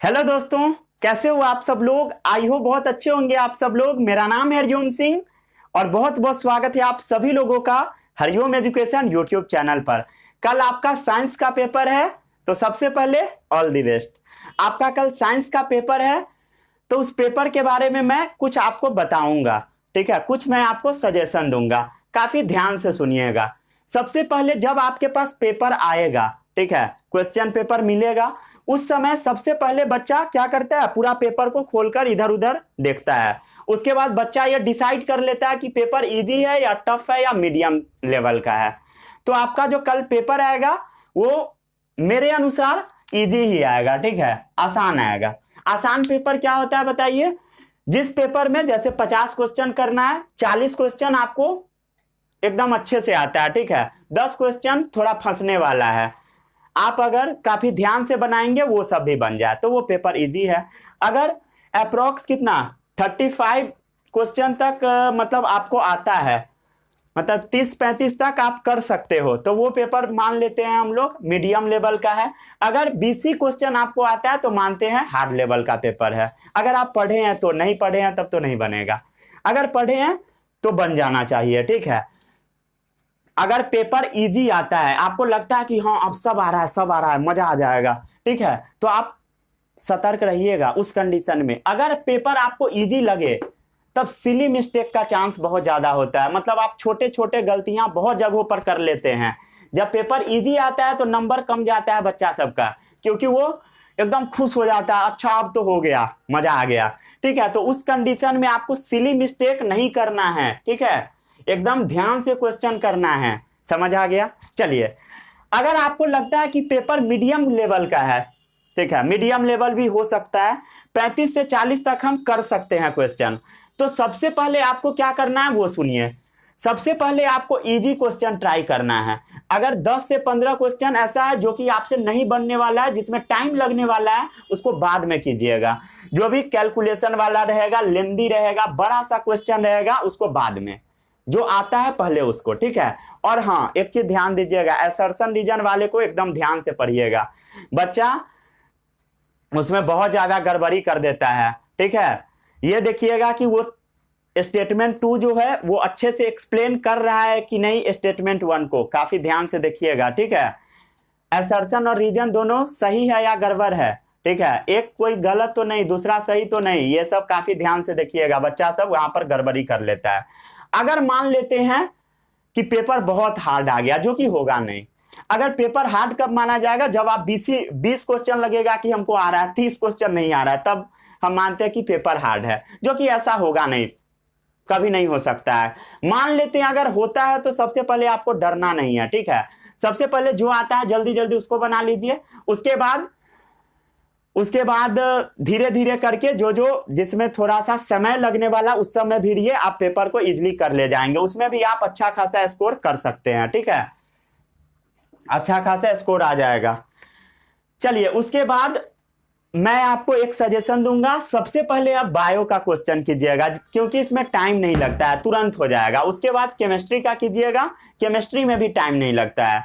Hello दोस्तों, कैसे हो आप सब लोग। आई हो बहुत अच्छे होंगे आप सब लोग। मेरा नाम है हरिओम सिंह और बहुत बहुत स्वागत है आप सभी लोगों का हरिओम एजुकेशन यूट्यूब चैनल पर। कल आपका साइंस का पेपर है, तो सबसे पहले ऑल द बेस्ट। आपका कल साइंस का पेपर है, तो उस पेपर के बारे में मैं कुछ आपको बताऊंगा। ठीक है, कुछ मैं आपको सजेशन दूंगा, काफी ध्यान से सुनिएगा। सबसे पहले जब आपके पास पेपर आएगा, ठीक है, क्वेश्चन पेपर मिलेगा, उस समय सबसे पहले बच्चा क्या करता है, पूरा पेपर को खोलकर इधर उधर देखता है। उसके बाद बच्चा यह डिसाइड कर लेता है कि पेपर इजी है या टफ है या मीडियम लेवल का है। तो आपका जो कल पेपर आएगा वो मेरे अनुसार इजी ही आएगा, ठीक है, आसान आएगा। आसान पेपर क्या होता है बताइए। जिस पेपर में जैसे 50 क्वेश्चन करना है, 40 क्वेश्चन आपको एकदम अच्छे से आता है, ठीक है, 10 क्वेश्चन थोड़ा फंसने वाला है। आप अगर काफी ध्यान से बनाएंगे वो सब भी बन जाए तो वो पेपर इजी है। अगर अप्रोक्स कितना 35 क्वेश्चन तक मतलब आपको आता है, मतलब 30-35 तक आप कर सकते हो, तो वो पेपर मान लेते हैं हम लोग मीडियम लेवल का है। अगर 20 क्वेश्चन आपको आता है तो मानते हैं हार्ड लेवल का पेपर है। अगर आप पढ़े हैं तो, नहीं पढ़े हैं तब तो नहीं बनेगा। अगर पढ़े हैं तो बन जाना चाहिए, ठीक है। अगर पेपर इजी आता है, आपको लगता है कि हाँ अब सब आ रहा है, सब आ रहा है, मजा आ जाएगा, ठीक है, तो आप सतर्क रहिएगा उस कंडीशन में। अगर पेपर आपको इजी लगे तब सिली मिस्टेक का चांस बहुत ज्यादा होता है, मतलब आप छोटे छोटे गलतियां बहुत जगहों पर कर लेते हैं। जब पेपर इजी आता है तो नंबर कम जाता है बच्चा सबका, क्योंकि वो एकदम खुश हो जाता है, अच्छा अब तो हो गया, मजा आ गया, ठीक है। तो उस कंडीशन में आपको सिली मिस्टेक नहीं करना है, ठीक है, एकदम ध्यान से क्वेश्चन करना है। समझ आ गया। चलिए, अगर आपको लगता है कि पेपर मीडियम लेवल का है, ठीक है, मीडियम लेवल भी हो सकता है, 35 से 40 तक हम कर सकते हैं क्वेश्चन, तो सबसे पहले आपको क्या करना है वो सुनिए। सबसे पहले आपको इजी क्वेश्चन ट्राई करना है। अगर 10 से 15 क्वेश्चन ऐसा है जो कि आपसे नहीं बनने वाला है, जिसमें टाइम लगने वाला है, उसको बाद में कीजिएगा। जो भी कैलकुलेशन वाला रहेगा, लेंदी रहेगा, बड़ा सा क्वेश्चन रहेगा, उसको बाद में। जो आता है पहले उसको, ठीक है। और हाँ, एक चीज ध्यान दीजिएगा, असर्शन रीजन वाले को एकदम ध्यान से पढ़िएगा। बच्चा उसमें बहुत ज्यादा गड़बड़ी कर देता है, ठीक है। ये देखिएगा कि वो स्टेटमेंट 2 जो है वो अच्छे से एक्सप्लेन कर रहा है कि नहीं, स्टेटमेंट 1 को काफी ध्यान से देखिएगा, ठीक है। असर्शन और रीजन दोनों सही है या गड़बड़ है, ठीक है, एक कोई गलत तो नहीं, दूसरा सही तो नहीं, ये सब काफी ध्यान से देखिएगा। बच्चा सब वहां पर गड़बड़ी कर लेता है। अगर मान लेते हैं कि पेपर बहुत हार्ड आ गया, जो कि होगा नहीं। अगर पेपर हार्ड कब माना जाएगा, जब आप 20 क्वेश्चन लगेगा कि हमको आ रहा है, 30 क्वेश्चन नहीं आ रहा है, तब हम मानते हैं कि पेपर हार्ड है, जो कि ऐसा होगा नहीं, कभी नहीं हो सकता है। मान लेते हैं अगर होता है तो सबसे पहले आपको डरना नहीं है, ठीक है। सबसे पहले जो आता है जल्दी जल्दी उसको बना लीजिए। उसके बाद धीरे धीरे करके जो जो जिसमें थोड़ा सा समय लगने वाला उस समय भिड़िए, आप पेपर को इजीली कर ले जाएंगे। उसमें भी आप अच्छा खासा स्कोर कर सकते हैं, ठीक है, अच्छा खासा स्कोर आ जाएगा। चलिए, उसके बाद मैं आपको एक सजेशन दूंगा। सबसे पहले आप बायो का क्वेश्चन कीजिएगा, क्योंकि इसमें टाइम नहीं लगता है, तुरंत हो जाएगा। उसके बाद केमिस्ट्री का कीजिएगा, केमिस्ट्री में भी टाइम नहीं लगता है।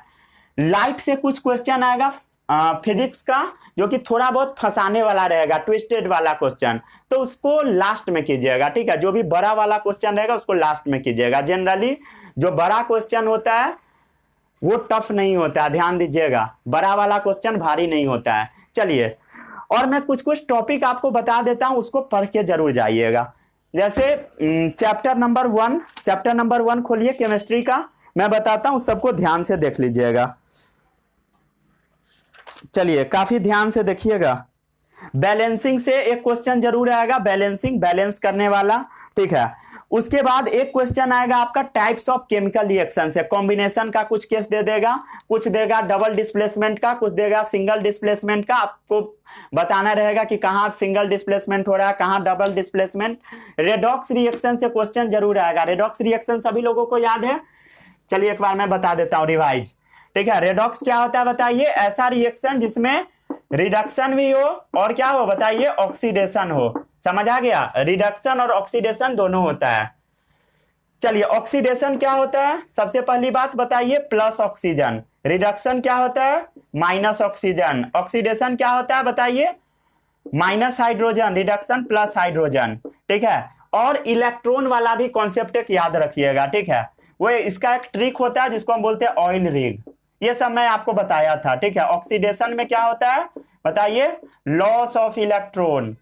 लाइट से कुछ क्वेश्चन आएगा फिजिक्स का, जो कि थोड़ा बहुत फंसाने वाला रहेगा, ट्विस्टेड वाला क्वेश्चन, तो उसको लास्ट में कीजिएगा, ठीक है। जो भी बड़ा वाला क्वेश्चन रहेगा उसको लास्ट में कीजिएगा। जनरली जो बड़ा क्वेश्चन होता है वो टफ नहीं होता है, ध्यान दीजिएगा, बड़ा वाला क्वेश्चन भारी नहीं होता है। चलिए, और मैं कुछ कुछ टॉपिक आपको बता देता हूं, उसको पढ़ के जरूर जाइएगा। जैसे चैप्टर नंबर 1 खोलिए केमिस्ट्री का, मैं बताता हूं, सबको ध्यान से देख लीजिएगा। चलिए, काफी ध्यान से देखिएगा। बैलेंसिंग से एक क्वेश्चन जरूर आएगा, बैलेंसिंग, बैलेंस करने वाला, ठीक है। उसके बाद एक क्वेश्चन आएगा आपका टाइप्स ऑफ केमिकल रिएक्शन से, कॉम्बिनेशन का कुछ केस दे देगा, कुछ देगा डबल डिस्प्लेसमेंट का, कुछ देगा सिंगल डिस्प्लेसमेंट का। आपको बताना रहेगा कि कहाँ सिंगल डिस्प्लेसमेंट हो रहा है, कहाँ डबल डिस्प्लेसमेंट। रेडॉक्स रिएक्शन से क्वेश्चन जरूर आएगा। रेडॉक्स रिएक्शन सभी लोगों को याद है। चलिए एक बार मैं बता देता हूँ रिवाइज, ठीक है। रेडॉक्स क्या होता है बताइए, ऐसा रिएक्शन जिसमें रिडक्शन भी हो और क्या हो बताइए, ऑक्सीडेशन हो। समझ आ गया, रिडक्शन और ऑक्सीडेशन दोनों होता है। चलिए, ऑक्सीडेशन क्या होता है, सबसे पहली बात बताइए, प्लस ऑक्सीजन। रिडक्शन क्या होता है, माइनस ऑक्सीजन। ऑक्सीडेशन क्या होता है बताइए, minus hydrogen reduction plus hydrogen, ठीक है। और इलेक्ट्रॉन वाला भी कॉन्सेप्ट एक याद रखिएगा, ठीक है। वो इसका एक ट्रिक होता है जिसको हम बोलते हैं ऑयल रिग, ये सब मैं आपको बताया था, ठीक है। ऑक्सीडेशन में क्या होता है बताइए, लॉस ऑफ इलेक्ट्रॉन,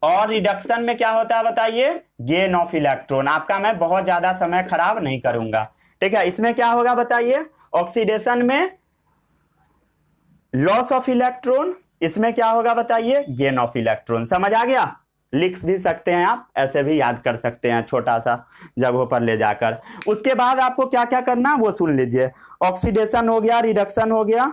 और रिडक्शन में क्या होता है बताइए, गेन ऑफ इलेक्ट्रॉन। आपका मैं बहुत ज्यादा समय खराब नहीं करूंगा, ठीक है। इसमें क्या होगा बताइए, ऑक्सीडेशन में लॉस ऑफ इलेक्ट्रॉन, इसमें क्या होगा बताइए, गेन ऑफ इलेक्ट्रॉन। समझ आ गया, लिख भी सकते हैं आप, ऐसे भी याद कर सकते हैं छोटा सा जगहों पर ले जाकर। उसके बाद आपको क्या क्या करना है वो सुन लीजिए। ऑक्सीडेशन हो गया, रिडक्शन हो गया,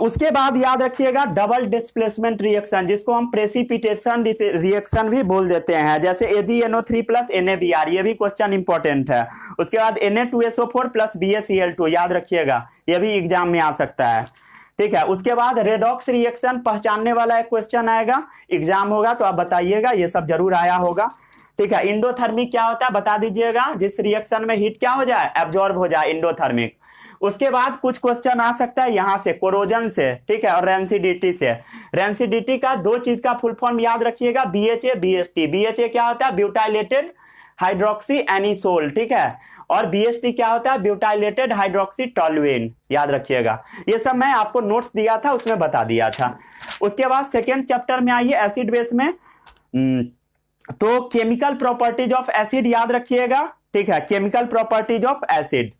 उसके बाद याद रखिएगा डबल डिस्प्लेसमेंट रिएक्शन, जिसको हम प्रेसिपिटेशन रिएक्शन भी बोल देते हैं, जैसे AgNO3 प्लस NaBr, ये भी क्वेश्चन इंपॉर्टेंट है। उसके बाद Na2SO4 प्लस BaCl2, याद रखिएगा, ये भी एग्जाम में आ सकता है, ठीक है। उसके बाद रेडॉक्स रिएक्शन पहचानने वाला एक क्वेश्चन आएगा, एग्जाम होगा तो आप बताइएगा, ये सब जरूर आया होगा, ठीक है। इंडोथर्मिक क्या होता है बता दीजिएगा, जिस रिएक्शन में हीट क्या हो जाए, एब्जॉर्ब हो जाए, इंडोथर्मिक। उसके बाद कुछ क्वेश्चन आ सकता है यहां से, कोरोजन से, ठीक है, और रेंसिडिटी से। रेंसिडिटी का दो चीज का फुल फॉर्म याद रखिएगा, BHA BST। BHA क्या होता है, ब्यूटाइलेटेड हाइड्रोक्सी एनिसोल, ठीक है, और BST क्या होता है, ब्यूटाइलेटेड हाइड्रोक्सी टोलुएन, याद रखिएगा। ये सब मैं आपको नोट्स दिया था, उसमें बता दिया था। उसके बाद सेकेंड चैप्टर में आइए, एसिड बेस में, तो केमिकल प्रॉपर्टीज ऑफ एसिड याद रखिएगा, ठीक है, केमिकल प्रॉपर्टीज ऑफ एसिड।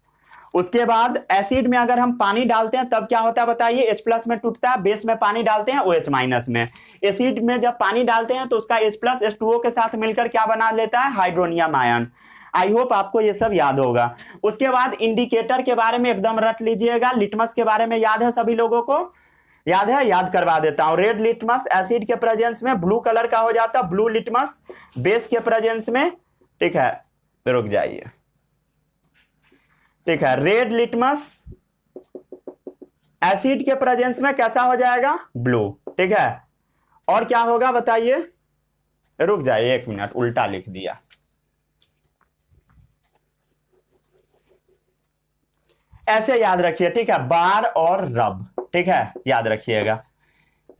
उसके बाद एसिड में अगर हम पानी डालते हैं तब क्या होता है बताइए, H+ में टूटता है, बेस में पानी डालते हैं OH- में। एसिड में जब पानी डालते हैं तो उसका H+ H2O के साथ मिलकर क्या बना लेता है, हाइड्रोनियम आयन। आई होप आपको ये सब याद होगा। उसके बाद इंडिकेटर के बारे में एकदम रट लीजिएगा। लिटमस के बारे में याद है सभी लोगों को, याद है, याद करवा देता हूं। रेड लिटमस एसिड के प्रेजेंस में ब्लू कलर का हो जाता है, ब्लू लिटमस बेस के प्रेजेंस में, ठीक है, रुक जाइए, ठीक है। रेड लिटमस एसिड के प्रेजेंस में कैसा हो जाएगा, ब्लू, ठीक है। और क्या होगा बताइए, रुक जाइए एक मिनट, उल्टा लिख दिया। ऐसे याद रखिए, ठीक है, बार और रब, ठीक है, याद रखिएगा।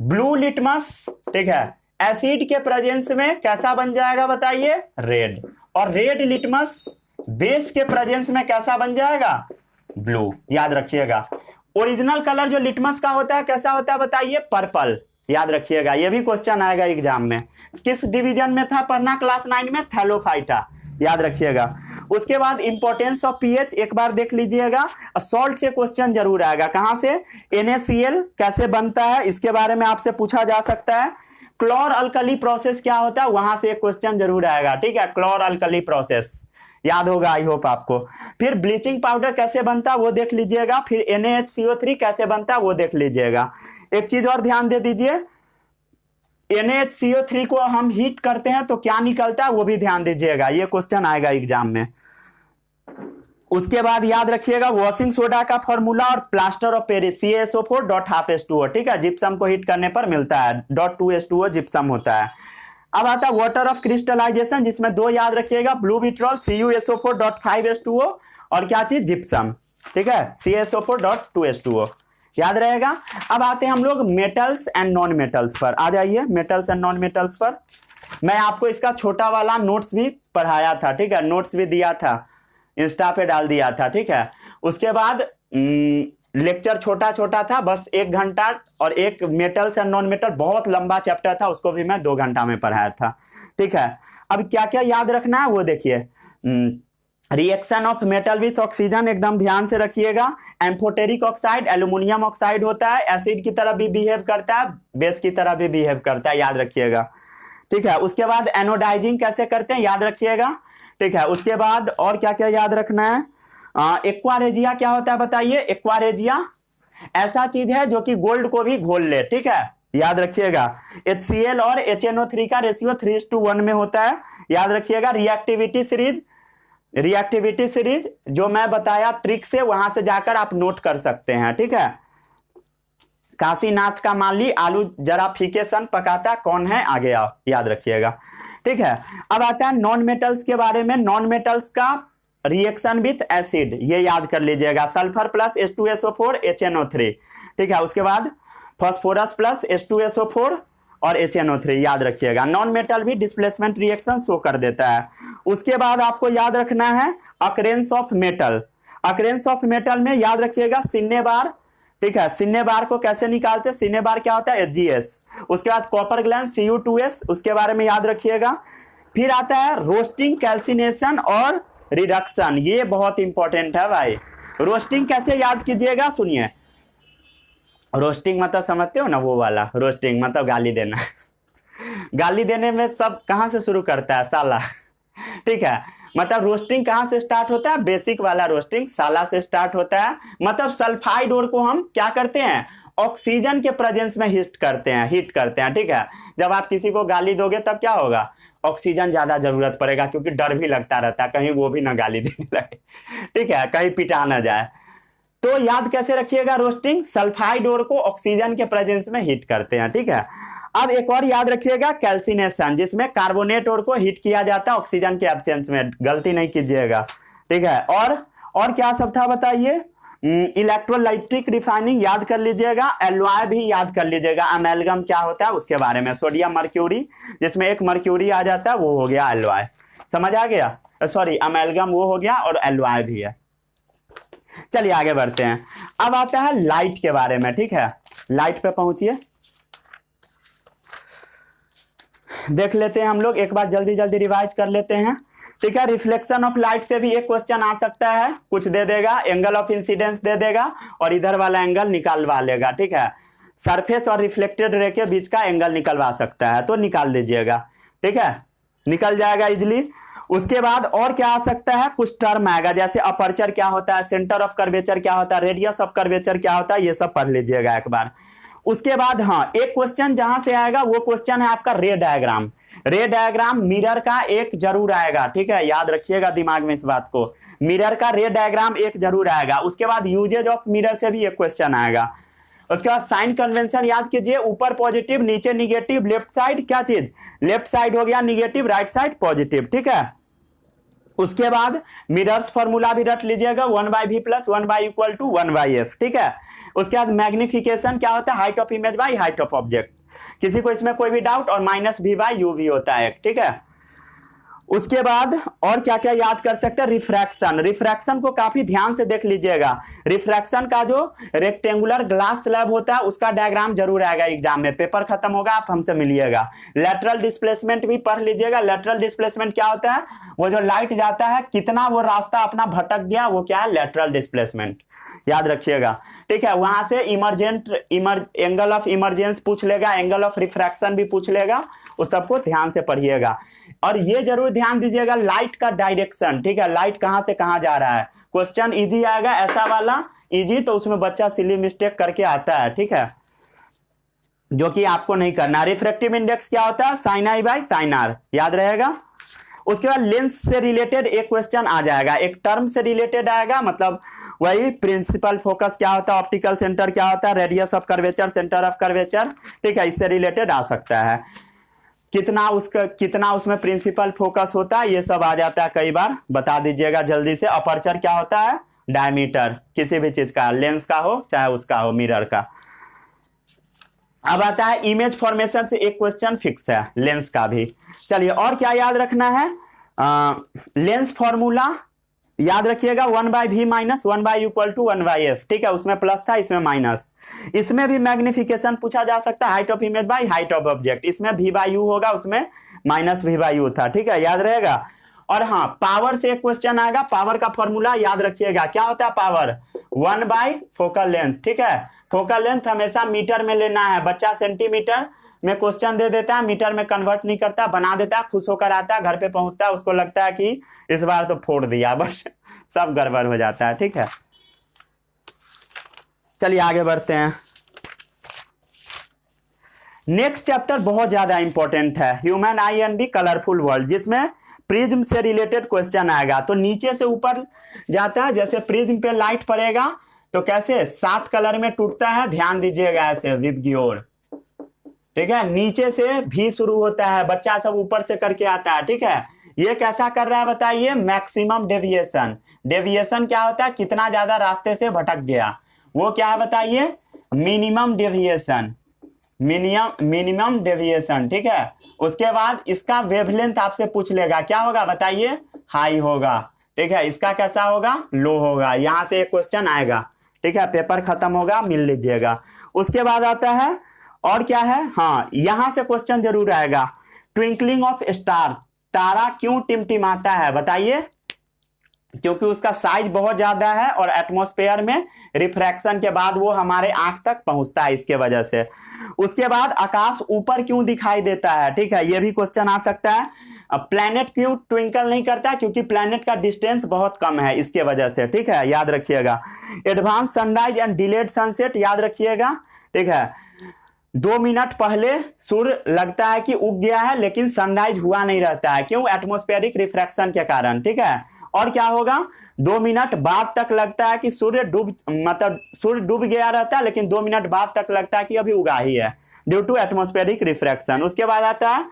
ब्लू लिटमस, ठीक है, एसिड के प्रेजेंस में कैसा बन जाएगा बताइए, रेड। और रेड लिटमस बेस के प्रेजेंस में कैसा बन जाएगा, ब्लू, याद रखिएगा। ओरिजिनल कलर जो लिटमस का होता है कैसा होता है बताइए, पर्पल, याद रखिएगा, ये भी क्वेश्चन आएगा एग्जाम में। किस डिवीजन में था पढ़ना, क्लास 9 में, थैलोफाइटा, याद रखिएगा। उसके बाद इंपॉर्टेंस ऑफ पीएच एक बार देख लीजिएगा, सॉल्ट से क्वेश्चन जरूर आएगा, कहां से, NaCl कैसे बनता है, इसके बारे में आपसे पूछा जा सकता है। क्लोर अल्कली प्रोसेस क्या होता है, वहां से एक क्वेश्चन जरूर आएगा, ठीक है, क्लोर अल्कली प्रोसेस, याद होगा आई होप आपको। फिर ब्लीचिंग पाउडर कैसे बनता है वो देख लीजिएगा, फिर NaHCO3 कैसे बनता है वो देख लीजिएगा। एक चीज और ध्यान दे दीजिए, NaHCO3 को हम हीट करते हैं तो क्या निकलता है वो भी ध्यान दीजिएगा, ये क्वेश्चन आएगा एग्जाम में। उसके बाद याद रखिएगा वॉशिंग सोडा का फॉर्मूला और प्लास्टर ऑफ पेरिस CaSO4.2H2O, ठीक है, जिप्सम को हीट करने पर मिलता है, .2H2O जिप्सम होता है। अब आता है वाटर ऑफ क्रिस्टलाइजेशन, जिसमें दो याद रखिएगा, ब्लू विट्रॉल CuSO4.5H2O और क्या चीज, जिप्सम, ठीक है, CaSO4.2H2O, याद रहेगा। अब आते हैं हम लोग मेटल्स एंड नॉन मेटल्स पर, आ जाइए मेटल्स एंड नॉन मेटल्स पर। मैं आपको इसका छोटा वाला नोट्स भी पढ़ाया था, ठीक है, नोट्स भी दिया था, इंस्टा पे डाल दिया था, ठीक है। उसके बाद लेक्चर छोटा छोटा था, बस 1 घंटा, और एक मेटल्स एंड नॉन मेटल बहुत लंबा चैप्टर था, उसको भी मैं 2 घंटा में पढ़ाया था, ठीक है। अब क्या क्या याद रखना है वो देखिए, reaction of metal with oxygen एकदम ध्यान से रखिएगा। एम्फोटेरिक ऑक्साइड एल्यूमिनियम ऑक्साइड होता है, एसिड की तरह भी बिहेव करता है, बेस की तरह भी बिहेव करता है, याद रखिएगा, ठीक है। उसके बाद एनोडाइजिंग कैसे करते हैं याद रखिएगा, ठीक है। उसके बाद और क्या क्या याद रखना है, एक्वारेजिया क्या होता है बताइए, एक्वारेजिया ऐसा चीज है जो कि गोल्ड को भी घोल ले, ठीक है, याद रखिएगा। HCl और HNO3 का रेशियो 3:1 में होता है, याद रखिएगा। रिएक्टिविटी सीरीज जो मैं बताया ट्रिक से, वहां से जाकर आप नोट कर सकते हैं, ठीक है। काशीनाथ का माली आलू जरा फीके सन पकाता कौन है, आगे आओ, याद रखिएगा, ठीक है। अब आता है नॉन मेटल्स के बारे में। नॉन मेटल्स का रिएक्शन विथ एसिड, ये याद कर लीजिएगा, सल्फर प्लस H2SO4 HNO3, ठीक है। उसके बाद फास्फोरस प्लस H2SO4 और HNO3 याद रखिएगा। नॉन मेटल भी डिस्प्लेसमेंट रिएक्शन शो कर देता है। उसके बाद आपको याद रखना है occurrence of metal. Occurrence of metal में याद रखिएगा सिन्ने बार, ठीक है। सिन्ने बार को कैसे निकालते हैं, सिन्ने बार क्या होता है HgS। उसके बाद कॉपर ग्लैंड Cu2S, उसके बारे में याद रखिएगा। फिर आता है रोस्टिंग, कैल्सिनेशन और रिडक्शन, ये बहुत इंपॉर्टेंट है भाई। रोस्टिंग कैसे याद कीजिएगा, सुनिए। रोस्टिंग मतलब समझते हो ना, वो वाला रोस्टिंग मतलब गाली देना। गाली देने में सब कहाँ से शुरू करता है, साला, ठीक है। मतलब रोस्टिंग कहाँ से स्टार्ट होता है, बेसिक वाला रोस्टिंग साला से स्टार्ट होता है। मतलब सल्फाइड ओर को हम क्या करते हैं, ऑक्सीजन के प्रेजेंस में हीट करते हैं, ठीक है। जब आप किसी को गाली दोगे तब क्या होगा, ऑक्सीजन ज्यादा जरूरत पड़ेगा, क्योंकि डर भी लगता रहता है कहीं वो भी ना गाली देने लगे, ठीक है, कहीं पिटा ना जाए। तो याद कैसे रखिएगा, रोस्टिंग सल्फाइड ओर को ऑक्सीजन के प्रेजेंस में हीट करते हैं, ठीक है। अब एक और याद रखिएगा कैल्सिनेशन, जिसमें कार्बोनेट ओर को हीट किया जाता है ऑक्सीजन के एब्सेंस में, गलती नहीं कीजिएगा, ठीक है। और क्या सब था बताइए, इलेक्ट्रोलाइटिक रिफाइनिंग याद कर लीजिएगा। एलॉय भी याद कर लीजिएगा। अमेलगम क्या होता है उसके बारे में, सोडियम मर्क्यूरी, जिसमें एक मर्क्यूरी आ जाता है, वो हो गया एलॉय। समझ आ गया, सॉरी अमेलगम वो हो गया और एलॉय भी है। चलिए आगे बढ़ते हैं। अब आता है लाइट के बारे में, ठीक है। लाइट पे पहुंचिए, देख लेते हैं हम लोग एक बार, जल्दी जल्दी रिवाइज कर लेते हैं, ठीक है। रिफ्लेक्शन ऑफ लाइट से भी एक क्वेश्चन आ सकता है, कुछ दे देगा, एंगल ऑफ इंसिडेंस दे देगा और इधर वाला एंगल निकालवा लेगा, ठीक है। सरफेस और रिफ्लेक्टेड रे के बीच का एंगल निकलवा सकता है, तो निकाल दीजिएगा, ठीक है, निकल जाएगा इजिली। उसके बाद और क्या आ सकता है, कुछ टर्म आएगा, जैसे अपर्चर क्या होता है, सेंटर ऑफ कर्वेचर क्या होता है, रेडियस ऑफ कर्वेचर क्या होता है, ये सब पढ़ लीजिएगा एक बार। उसके बाद हाँ, एक क्वेश्चन जहां से आएगा वो क्वेश्चन है आपका रे डायग्राम। रे डायग्राम मिरर का एक जरूर आएगा, ठीक है, याद रखिएगा दिमाग में इस बात को, मिरर का रे डायग्राम एक जरूर आएगा। उसके बाद यूजेज ऑफ मिरर से भी एक क्वेश्चन आएगा। उसके बाद साइन कन्वेंशन याद कीजिए, ऊपर पॉजिटिव नीचे निगेटिव, लेफ्ट साइड क्या चीज, लेफ्ट साइड हो गया निगेटिव, राइट साइड पॉजिटिव, ठीक है। उसके बाद मिरर्स फॉर्मूला भी रट लीजिएगा, 1/v प्लस 1/=1/f, ठीक है। उसके बाद मैग्निफिकेशन क्या होता है, height of image by height of object, किसी को इसमें कोई भी डाउट, और -v/u भी होता है, ठीक है। उसके बाद और क्या क्या याद कर सकते हैं, रिफ्रैक्शन, रिफ्रैक्शन को काफी ध्यान से देख लीजिएगा। रिफ्रैक्शन का जो रेक्टेंगुलर ग्लास स्लैब होता है उसका डायग्राम जरूर आएगा एग्जाम में, पेपर खत्म होगा आप हमसे मिलिएगा। लेटरल डिस्प्लेसमेंट भी पढ़ लीजिएगा। लेटरल डिस्प्लेसमेंट क्या होता है, वो जो लाइट जाता है कितना वो रास्ता अपना भटक गया, वो क्या है, लेटरल डिस्प्लेसमेंट, याद रखिएगा, ठीक है। वहां से एंगल ऑफ इमरजेंस पूछ लेगा, एंगल ऑफ रिफ्रैक्शन भी पूछ लेगा, उस सबको ध्यान से पढ़िएगा। और ये जरूर ध्यान दीजिएगा लाइट का डायरेक्शन, ठीक है, लाइट कहां से कहां जा रहा है। क्वेश्चन इजी आएगा ऐसा वाला, इजी तो उसमें बच्चा सिली मिस्टेक करके आता है, ठीक है, जो कि आपको नहीं करना। रिफ्रैक्टिव इंडेक्स क्या होता है, sine i by sine r, याद रहेगा। उसके बाद लेंस से रिलेटेड एक क्वेश्चन आ जाएगा, एक टर्म से रिलेटेड आएगा, मतलब वही प्रिंसिपल फोकस क्या होता है, ऑप्टिकल सेंटर क्या होता है, radius of curvature, centre of curvature, ठीक है, इससे रिलेटेड आ सकता है। कितना उसमें प्रिंसिपल फोकस होता है, ये सब आ जाता है कई बार, बता दीजिएगा जल्दी से। अपर्चर क्या होता है, डायमीटर किसी भी चीज का, लेंस का हो चाहे उसका हो, मिरर का। अब आता है इमेज फॉर्मेशन से एक क्वेश्चन फिक्स है, लेंस का भी। चलिए और क्या याद रखना है, लेंस फॉर्मूला याद रखिएगा, 1/v माइनस 1/1/f, ठीक है, उसमें प्लस था इसमें माइनस। इसमें भी मैग्निफिकेशन पूछा जा सकता है, height of image by height of object, इसमें v/u होगा, उसमें -v/u था, ठीक है, याद रहेगा। और हाँ, पावर से एक क्वेश्चन आएगा, पावर का फॉर्मूला याद रखिएगा, क्या होता है पावर, 1/फोकल लेंथ, ठीक है। फोकल लेंथ हमेशा मीटर में लेना है, बच्चा सेंटीमीटर में क्वेश्चन दे देता है, मीटर में कन्वर्ट नहीं करता, बना देता है, खुश होकर आता है, घर पे पहुंचता है, उसको लगता है कि इस बार तो फोड़ दिया, बस सब गड़बड़ हो जाता है, ठीक है। चलिए आगे बढ़ते हैं। नेक्स्ट चैप्टर बहुत ज्यादा इंपॉर्टेंट है, human I and the colourful world, जिसमें प्रिज्म से रिलेटेड क्वेश्चन आएगा। तो नीचे से ऊपर जाता है, जैसे प्रिज्म पे लाइट पड़ेगा तो कैसे 7 कलर में टूटता है, ध्यान दीजिएगा, ऐसे विप की ओर, ठीक है। नीचे से भी शुरू होता है, बच्चा सब ऊपर से करके आता है, ठीक है, ये कैसा कर रहा है बताइए, मैक्सिमम डेविएशन। डेविएशन क्या होता है, कितना ज्यादा रास्ते से भटक गया, वो क्या है बताइए, मिनिमम डेविएशन, मिनिमम डेविएशन, ठीक है। उसके बाद इसका वेवलेंथ आपसे पूछ लेगा, क्या होगा बताइए, हाई होगा, ठीक है। इसका कैसा होगा, लो होगा। यहां से एक क्वेश्चन आएगा, ठीक है। पेपर खत्म होगा, मिल लीजिएगा। उसके बाद आता है और क्या है, हाँ यहां से क्वेश्चन जरूर आएगा, ट्विंकलिंग ऑफ स्टार, तारा क्यों टिमटिमाता है बताइए, क्योंकि उसका साइज बहुत ज्यादा है और एटमॉस्फेयर में रिफ्रैक्शन के बाद वो हमारे आंख तक पहुंचता है, इसके वजह से। उसके बाद आकाश ऊपर क्यों दिखाई देता है, ठीक है, ये भी क्वेश्चन आ सकता है। प्लैनेट क्यों ट्विंकल नहीं करता, क्योंकि प्लैनेट का डिस्टेंस बहुत कम है, इसके वजह से, ठीक है, याद रखिएगा। Advance sunrise and delayed sunset याद रखिएगा, ठीक है। 2 मिनट पहले सूर्य लगता है कि उग गया है, लेकिन सनराइज हुआ नहीं रहता है, क्यों, एटमॉस्फेरिक रिफ्रैक्शन के कारण, ठीक है। और क्या होगा, 2 मिनट बाद तक लगता है कि सूर्य डूब गया रहता है, लेकिन 2 मिनट बाद तक लगता है कि अभी उगा ही है, ड्यू टू एटमॉस्फेरिक रिफ्रैक्शन। उसके बाद आता है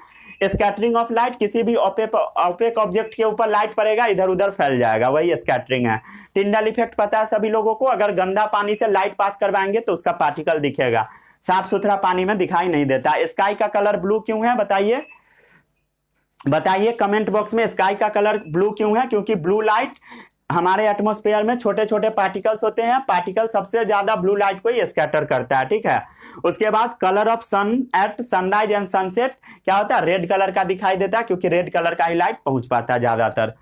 स्कैटरिंग ऑफ लाइट, किसी भी ओपेक ऑब्जेक्ट के ऊपर लाइट पड़ेगा, इधर उधर फैल जाएगा, वही स्कैटरिंग है। टिंडल इफेक्ट पता है सभी लोगों को, अगर गंदा पानी से लाइट पास करवाएंगे तो उसका पार्टिकल दिखेगा, साफ सुथरा पानी में दिखाई नहीं देता। स्काई का कलर ब्लू क्यों है बताइए, बताइए कमेंट बॉक्स में, स्काई का कलर ब्लू क्यों है, क्योंकि ब्लू लाइट हमारे एटमॉस्फेयर में छोटे छोटे पार्टिकल्स होते हैं, पार्टिकल सबसे ज्यादा ब्लू लाइट को ही स्कैटर करता है, ठीक है। उसके बाद colour of sun at sunrise and sunset क्या होता है, रेड कलर का दिखाई देता है, क्योंकि रेड कलर का ही लाइट पहुंच पाता है ज्यादातर,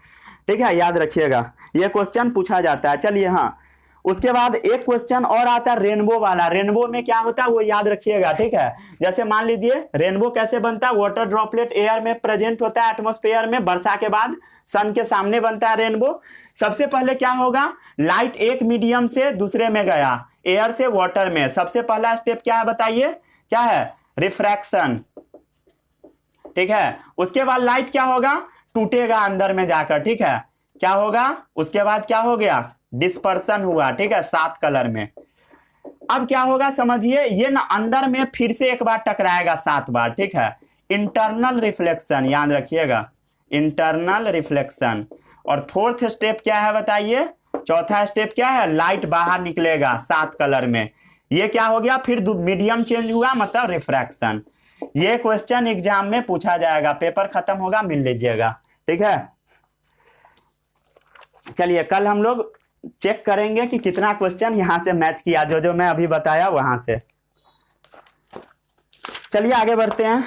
ठीक है, याद रखिएगा, ये क्वेश्चन पूछा जाता है। चलिए हाँ, उसके बाद एक क्वेश्चन और आता है रेनबो वाला, रेनबो में क्या होता है वो याद रखिएगा, ठीक है। जैसे मान लीजिए रेनबो कैसे बनता है, वाटर ड्रॉपलेट एयर में प्रेजेंट होता है एटमॉस्फेयर में, वर्षा के बाद सन के सामने बनता है रेनबो। सबसे पहले क्या होगा, लाइट एक मीडियम से दूसरे में गया, एयर से वाटर में, सबसे पहला स्टेप क्या है बताइए, क्या है, रिफ्रैक्शन, ठीक है। उसके बाद लाइट क्या होगा, टूटेगा अंदर में जाकर, ठीक है, क्या होगा, उसके बाद क्या हो गया, डिस्पर्सन हुआ, ठीक है, 7 कलर में। अब क्या होगा समझिए, ये ना अंदर में फिर से एक बार टकराएगा 7 बार, ठीक है, इंटरनल रिफ्लेक्शन, याद रखिएगा, इंटरनल रिफ्लेक्शन। और फोर्थ स्टेप क्या है बताइए, चौथा स्टेप क्या है, लाइट बाहर निकलेगा 7 कलर में, ये क्या हो गया, फिर मीडियम चेंज हुआ, मतलब रिफ्रैक्शन। ये क्वेश्चन एग्जाम में पूछा जाएगा, पेपर खत्म होगा, मिल लीजिएगा, ठीक है। चलिए कल हम लोग चेक करेंगे कि कितना क्वेश्चन यहां से मैच किया, जो जो मैं अभी बताया वहां से। चलिए आगे बढ़ते हैं,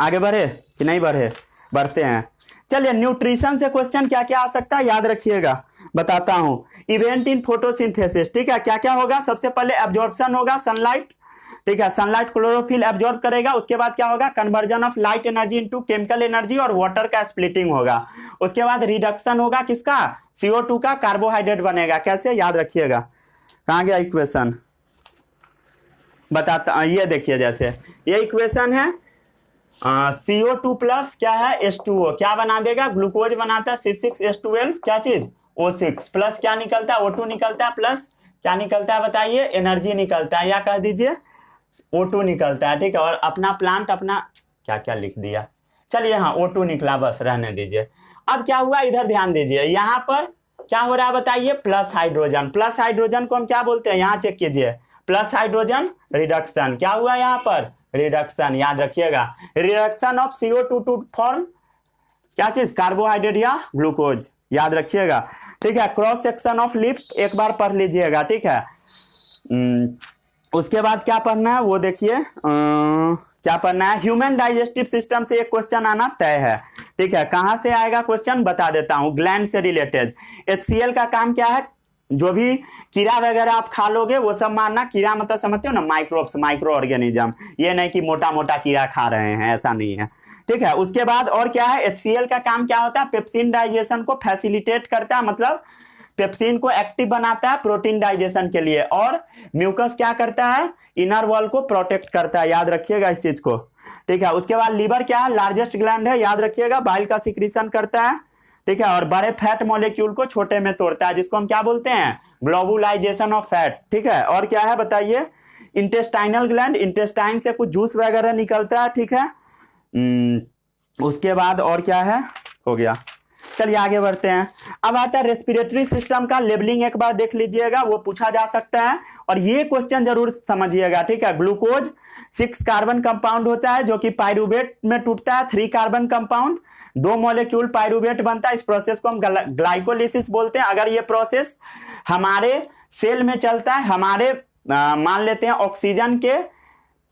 आगे बढ़े कि नहीं बढ़े, बढ़ते हैं। चलिए न्यूट्रिशन से क्वेश्चन क्या क्या आ सकता है याद रखिएगा, बताता हूं। इवेंट इन फोटोसिंथेसिस, ठीक है, क्या क्या होगा, सबसे पहले एब्जॉर्प्शन होगा सनलाइट, ठीक है, सनलाइट क्लोरोफिल एब्जॉर्ब करेगा। उसके बाद क्या होगा, conversion of light energy into chemical energy और वाटर का स्प्लिटिंग होगा। उसके बाद रिडक्शन होगा किसका, CO2 का, कार्बोहाइड्रेट बनेगा, कैसे याद रखिएगा, कहाँ गया इक्वेशन, बताता, ये देखिए, जैसे ये इक्वेशन है, CO2 प्लस क्या है, H2O, क्या बना देगा, ग्लूकोज बनाता है C6H12, क्या चीज, O6, प्लस क्या निकलता है, O2 निकलता है, प्लस क्या निकलता है बताइए, एनर्जी निकलता है, या कह दीजिए O2 निकलता है, ठीक है। और अपना प्लांट अपना क्या क्या लिख दिया, चलिए हाँ O2 निकला, बस रहने दीजिए। अब क्या हुआ, इधर ध्यान दीजिए, यहाँ पर क्या हो रहा है बताइए, प्लस हाइड्रोजन, प्लस हाइड्रोजन को हम क्या बोलते हैं, यहाँ चेक कीजिए, प्लस हाइड्रोजन रिडक्शन, क्या हुआ यहाँ पर, रिडक्शन, याद रखिएगा, reduction of CO2 to form क्या चीज, कार्बोहाइड्रेट या ग्लूकोज, याद रखिएगा, ठीक है। क्रॉस सेक्शन ऑफ लीफ एक बार पढ़ लीजिएगा, ठीक है। उसके बाद क्या पढ़ना है वो देखिए, क्या पढ़ना है, ह्यूमन डाइजेस्टिव सिस्टम से एक क्वेश्चन आना तय है, ठीक है। कहां से आएगा क्वेश्चन बता देता हूं, ग्लैंड से रिलेटेड। HCl का काम क्या है, जो भी कीड़ा वगैरह आप खा लोगे वो सब मारना, कीड़ा मतलब समझते हो ना, माइक्रोब्स, माइक्रो ऑर्गेनिज्म, ये नहीं कि मोटा मोटा कीड़ा खा रहे हैं, ऐसा नहीं है, ठीक है। उसके बाद और क्या है, HCl का काम क्या होता है, पेप्सिन डाइजेशन को फैसिलिटेट करता है, मतलब पेप्सिन को एक्टिव बनाता है प्रोटीन डाइजेशन के लिए। और म्यूकस क्या करता है, इनर वॉल को प्रोटेक्ट करता है, याद रखिएगा इस चीज को, ठीक है। उसके बाद लीवर क्या है, लार्जेस्ट ग्लैंड है, याद रखिएगा, बाइल का सिक्रीशन करता है, ठीक है। और बड़े फैट मॉलिक्यूल को छोटे में तोड़ता है, जिसको हम क्या बोलते हैं, ग्लोबुलाइजेशन ऑफ फैट, ठीक है। और क्या है बताइए, इंटेस्टाइनल ग्लैंड, इंटेस्टाइन से कुछ जूस वगैरह निकलता है, ठीक है। उसके बाद और क्या है, हो गया। चलिए आगे बढ़ते हैं। अब आता है रेस्पिरेटरी सिस्टम का लेबलिंग, एक बार देख लीजिएगा, वो पूछा जा सकता है और ये क्वेश्चन जरूर समझिएगा, ठीक है। ग्लूकोज 6 कार्बन कंपाउंड होता है जो कि पाइरूवेट में टूटता है, 3 कार्बन कंपाउंड, 2 मॉलिक्यूल पाइरूवेट बनता है। इस प्रोसेस को हम ग्लाइकोलिसिस बोलते हैं। अगर ये प्रोसेस हमारे सेल में चलता है, हमारे मान लेते हैं ऑक्सीजन के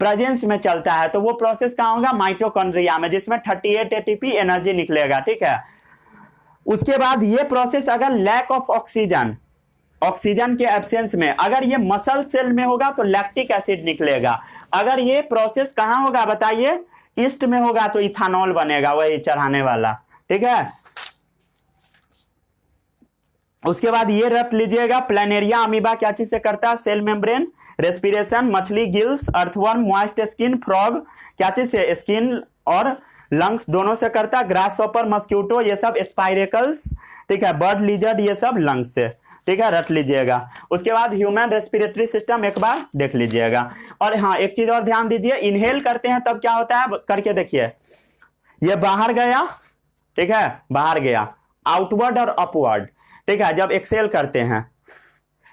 प्रेजेंस में चलता है, तो वो प्रोसेस कहाँ होगा, माइटोकॉन्ड्रिया में, जिसमें 38 एटीपी एनर्जी निकलेगा, ठीक है। उसके बाद ये प्रोसेस अगर लैक ऑफ ऑक्सीजन, ऑक्सीजन के एब्सेंस में, अगर ये मसल सेल में होगा तो लैक्टिक एसिड निकलेगा। अगर ये प्रोसेस कहाँ होगा बताइए, ईस्ट में होगा तो इथानॉल बनेगा, वही चढ़ाने वाला, ठीक है। उसके बाद ये रट लीजिएगा, प्लानेरिया अमीबा क्या चीज से करता है, सेल मेम्ब्रेन, रेस्पिरेशन, मछली gills, earthworm moist skin, frog क्या चीज से, स्किन और लंग्स दोनों से करता है, ग्रासहॉपर, मस्क्यूटो ये सब स्पाइरेकल्स, ठीक है, बर्ड लिजर्ड ये सब लंग्स से, ठीक है, रट लीजिएगा। उसके बाद ह्यूमन रेस्पिरेटरी सिस्टम एक बार देख लीजिएगा। और हाँ एक चीज और ध्यान दीजिए, इनहेल करते हैं तब क्या होता है, करके देखिए, ये बाहर गया, ठीक है, बाहर गया, आउटवर्ड और अपवर्ड, ठीक है। जब एक्सेल करते हैं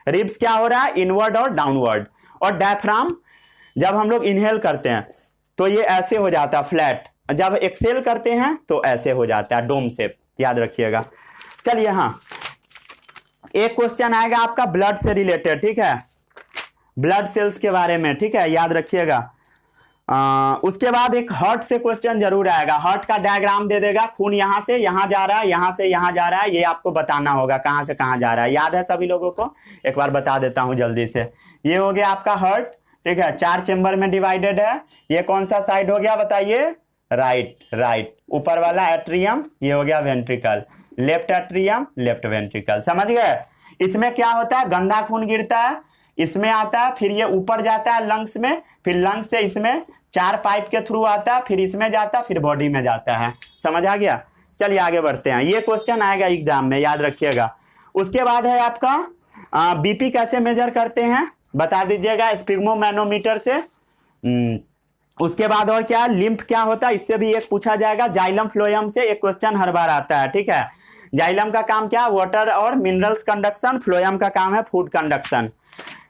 रिब्स क्या हो रहा है, इनवर्ड और डाउनवर्ड। और डायफ्राम जब हम लोग इनहेल करते हैं तो ये ऐसे हो जाता है फ्लैट, जब एक्सेल करते हैं तो ऐसे हो जाता है डोम शेप, याद रखिएगा। चलिए हाँ एक क्वेश्चन आएगा आपका ब्लड से रिलेटेड, ठीक है, ब्लड सेल्स के बारे में, ठीक है, याद रखिएगा। उसके बाद एक हार्ट से क्वेश्चन जरूर आएगा, हार्ट का डायग्राम दे देगा, खून यहाँ से यहाँ जा रहा है, यहाँ से यहाँ जा रहा है, ये आपको बताना होगा कहाँ से कहाँ जा रहा है। याद है सभी लोगों को, एक बार बता देता हूँ जल्दी से। ये हो गया आपका हार्ट, ठीक है, 4 चेंबर में डिवाइडेड है। ये कौन सा साइड हो गया बताइए, राइट। ऊपर वाला एट्रियम, ये हो गया ventricle, left atrium, left ventricle, समझ गए। इसमें क्या होता है, गंदा खून गिरता है, इसमें आता है, फिर ये ऊपर जाता है लंग्स में, फिर लंग्स से इसमें 4 पाइप के थ्रू आता है, फिर इसमें जाता है, फिर बॉडी में जाता है, समझ आ गया। चलिए आगे बढ़ते हैं, ये क्वेश्चन आएगा एग्जाम में, याद रखिएगा। उसके बाद है आपका बीपी कैसे मेजर करते हैं बता दीजिएगा, स्पिग्मोमैनोमीटर से। उसके बाद और क्या, लिम्फ क्या होता है, इससे भी एक पूछा जाएगा, जाइलम फ्लोएम से एक क्वेश्चन हर बार आता है, ठीक है। जाइलम का काम क्या है, वाटर और मिनरल्स कंडक्शन, फ्लोएम का काम है फूड कंडक्शन।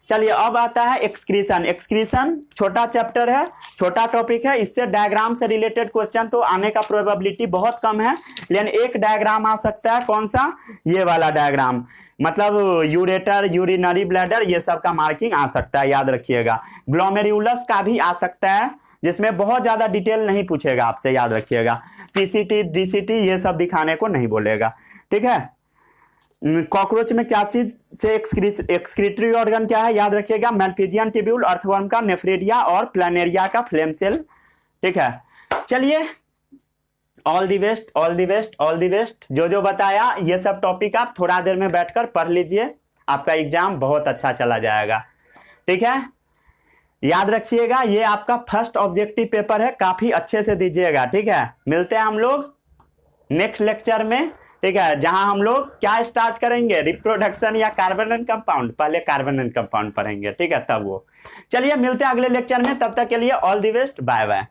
चलिए अब आता है एक्सक्रीशन। एक्सक्रीशन छोटा चैप्टर है, छोटा टॉपिक है, इससे डायग्राम से रिलेटेड क्वेश्चन तो आने का प्रोबेबिलिटी बहुत कम है, लेकिन एक डायग्राम आ सकता है, कौन सा, ये वाला डायग्राम, मतलब यूरेटर, यूरिनरी ब्लैडर, ये सब का मार्किंग आ सकता है, याद रखिएगा। ग्लोमेरुलस का भी आ सकता है, जिसमें बहुत ज्यादा डिटेल नहीं पूछेगा आपसे, याद रखिएगा। पीसीटी डीसीटी ये सब दिखाने को नहीं बोलेगा, ठीक है। कॉकरोच में क्या चीज से एक्सक्रीटरी ऑर्गन क्या है, याद रखिएगा, मैल्फिजियन ट्यूब्यूल, अर्थवर्म का नेफ्रेडिया और प्लानेरिया का फ्लेम सेल, ठीक है। चलिए all the best, all the best, all the best. जो बताया ये सब टॉपिक आप थोड़ा देर में बैठकर पढ़ लीजिए, आपका एग्जाम बहुत अच्छा चला जाएगा, ठीक है। याद रखिएगा ये आपका फर्स्ट ऑब्जेक्टिव पेपर है, काफी अच्छे से दीजिएगा, ठीक है। मिलते हैं हम लोग नेक्स्ट लेक्चर में, ठीक है, जहां हम लोग क्या स्टार्ट करेंगे, रिप्रोडक्शन या कार्बन एंड कंपाउंड, पहले कार्बन एंड कंपाउंड पढ़ेंगे, ठीक है, तब वो। चलिए मिलते हैं अगले लेक्चर में, तब तक के लिए all the best, bye bye.